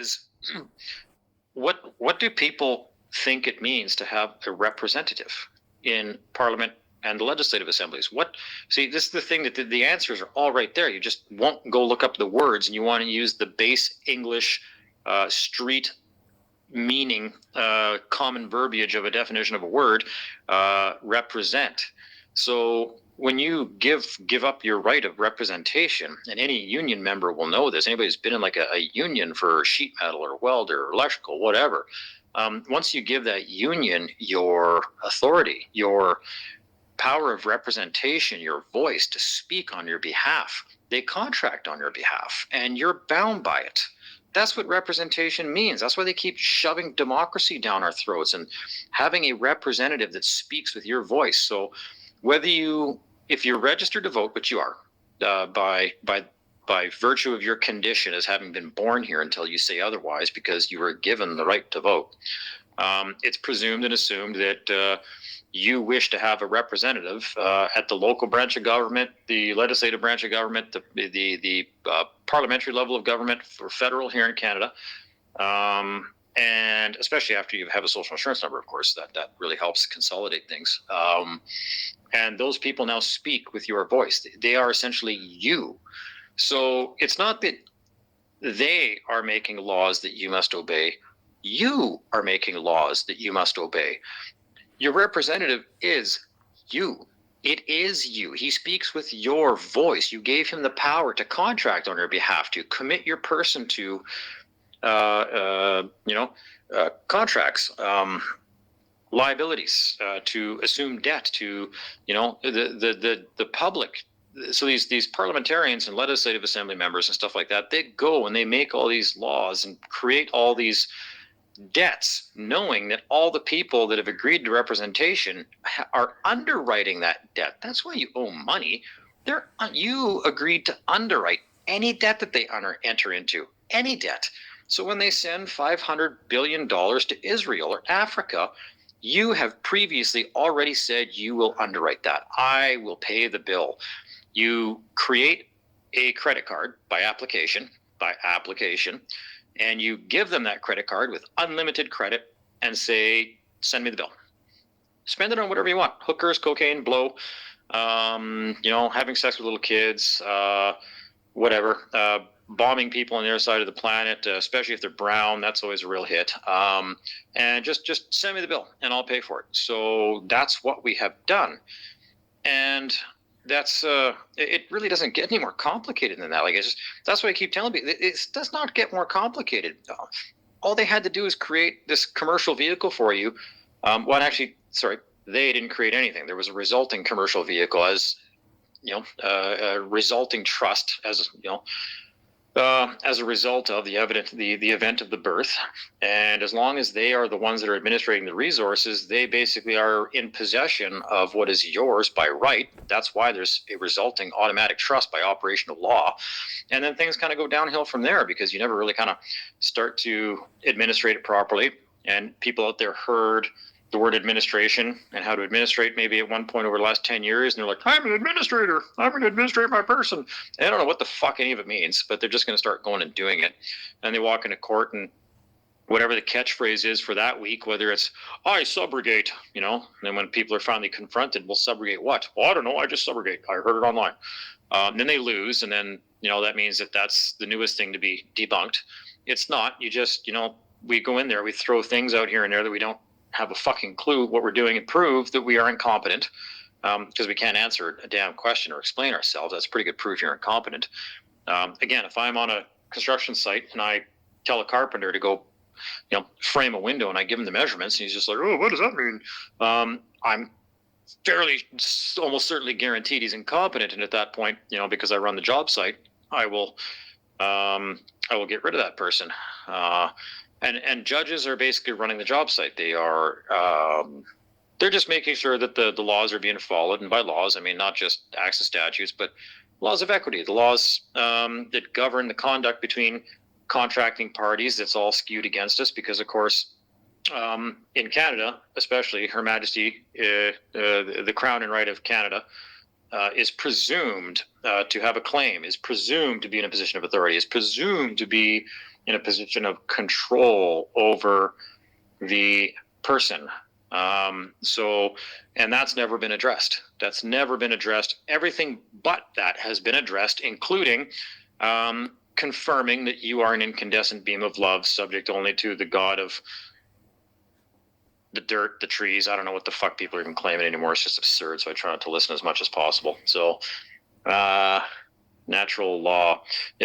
is what do people think it means to have a representative in Parliament and the legislative assemblies? See, this is the thing, that the answers are all right there. You just won't go look up the words, and you want to use the base English street meaning, common verbiage of a definition of a word, represent. So when you give up your right of representation, and any union member will know this, anybody who's been in like a union for sheet metal or welder or electrical, whatever, once you give that union your authority, your power of representation, your voice to speak on your behalf, they contract on your behalf, and you're bound by it. That's what representation means. That's why they keep shoving democracy down our throats and having a representative that speaks with your voice. So if you're registered to vote, which you are, by virtue of your condition as having been born here until you say otherwise, because you were given the right to vote, it's presumed and assumed that you wish to have a representative at the local branch of government, the legislative branch of government, the parliamentary level of government for federal here in Canada, and especially after you have a social insurance number, of course, that really helps consolidate things. And those people now speak with your voice. They are essentially you. So it's not that they are making laws that you must obey. You are making laws that you must obey. Your representative is you. It is you. He speaks with your voice. You gave him the power to contract on your behalf, to commit your person to, contracts, liabilities, to assume debt, to, the public. So these parliamentarians and legislative assembly members and stuff like that, they go and they make all these laws and create all these debts, knowing that all the people that have agreed to representation are underwriting that debt. That's why you owe money. You agreed to underwrite any debt that they enter into, any debt. So when they send $500 billion to Israel or Africa, you have previously already said you will underwrite that. I will pay the bill. You create a credit card by application, and you give them that credit card with unlimited credit and say, send me the bill. Spend it on whatever you want. Hookers, cocaine, blow, having sex with little kids, whatever, bombing people on the other side of the planet, especially if they're brown. That's always a real hit. And just send me the bill and I'll pay for it. So that's what we have done. And that's it really doesn't get any more complicated than that. That's why I keep telling people, it does not get more complicated. All they had to do is create this commercial vehicle for you. They didn't create anything. There was a resulting commercial vehicle, as a resulting trust, as a result of the event of the birth. And as long as they are the ones that are administrating the resources, they basically are in possession of what is yours by right. That's why there's a resulting automatic trust by operation of law. And then things kind of go downhill from there, because you never really kind of start to administrate it properly. And people out there heard the word administration and how to administrate maybe at one point over the last 10 years, and they're like, I'm an administrator, I'm going to administrate my person. And they don't know what the fuck any of it means, but they're just going to start going and doing it. And they walk into court, and whatever the catchphrase is for that week, whether it's, I subrogate, and then when people are finally confronted, well, subrogate what? Well, I don't know, I just subrogate, I heard it online. Then they lose, and then, that means that that's the newest thing to be debunked. It's not. You just, we go in there, we throw things out here and there that we don't have a fucking clue what we're doing, and prove that we are incompetent, because we can't answer a damn question or explain ourselves. That's pretty good proof you're incompetent. Again, if I'm on a construction site and I tell a carpenter to go, frame a window, and I give him the measurements, and he's just like, oh, what does that mean? I'm almost certainly guaranteed he's incompetent, and at that point, because I run the job site, I will get rid of that person. And judges are basically running the job site. They are, they're just making sure that the laws are being followed. And by laws, I mean not just acts of statutes, but laws of equity, the laws that govern the conduct between contracting parties. That's all skewed against us because, of course, in Canada, especially, Her Majesty, the Crown and Right of Canada, is presumed to have a claim, is presumed to be in a position of authority, is presumed to be in a position of control over the person. And that's never been addressed. That's never been addressed. Everything but that has been addressed, including confirming that you are an incandescent beam of love, subject only to the God of the dirt, the trees. I don't know what the fuck people are even claiming anymore. It's just absurd. So I try not to listen as much as possible. So, natural law. Yeah.